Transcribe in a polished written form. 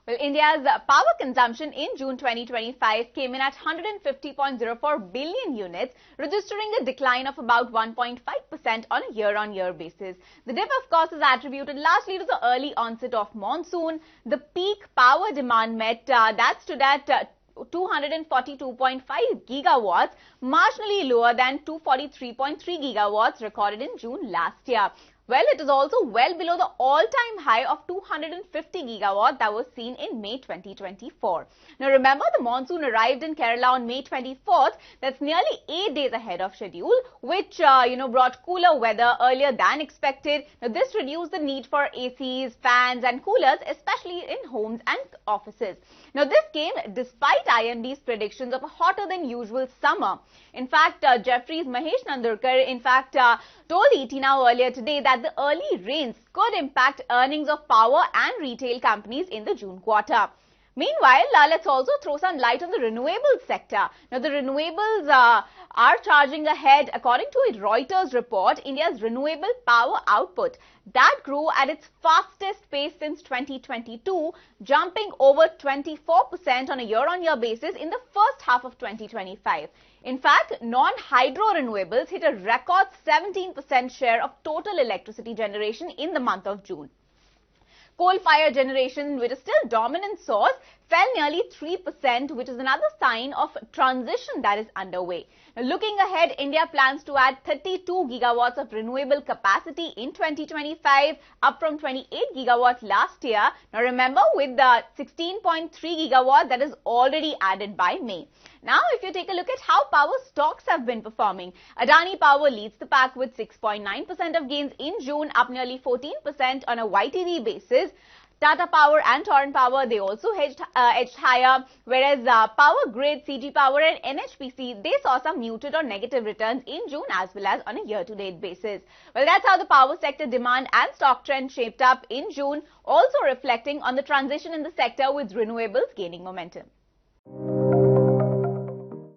Well, India's power consumption in June 2025 came in at 150.04 billion units, registering a decline of about 1.5% on a year-on-year basis. The dip, of course, is attributed largely to the early onset of monsoon. The peak power demand met that stood at 242.5 gigawatts, marginally lower than 243.3 gigawatts recorded in June last year. Well, it is also well below the all-time high of 250 gigawatt that was seen in May 2024. Now, remember, the monsoon arrived in Kerala on May 24th. That's nearly 8 days ahead of schedule, which, brought cooler weather earlier than expected. Now, this reduced the need for ACs, fans and coolers, especially in homes and offices. Now, this came despite IMD's predictions of a hotter than usual summer. In fact, Jeffrey's Mahesh Nandurkar, told ET Now earlier today that the early rains could impact earnings of power and retail companies in the June quarter. Meanwhile, let's also throw some light on the renewables sector. Now, the renewables are charging ahead. According to a Reuters report, India's renewable power output that grew at its fastest pace since 2022, jumping over 24% on a year-on-year basis in the first half of 2025. In fact, non-hydro renewables hit a record 17% share of total electricity generation in the month of June. Coal-fired generation, which is still dominant source, fell nearly 3%, which is another sign of transition that is underway. Now, looking ahead, India plans to add 32 gigawatts of renewable capacity in 2025, up from 28 gigawatts last year. Now, remember, with the 16.3 gigawatt that is already added by May. Now, if you take a look at how power stocks have been performing, Adani Power leads the pack with 6.9% of gains in June, up nearly 14% on a YTD basis. Tata Power and Torrent Power, they also edged higher, whereas Power Grid, CG Power and NHPC, they saw some muted or negative returns in June as well as on a year-to-date basis. Well, that's how the power sector demand and stock trend shaped up in June, also reflecting on the transition in the sector with renewables gaining momentum.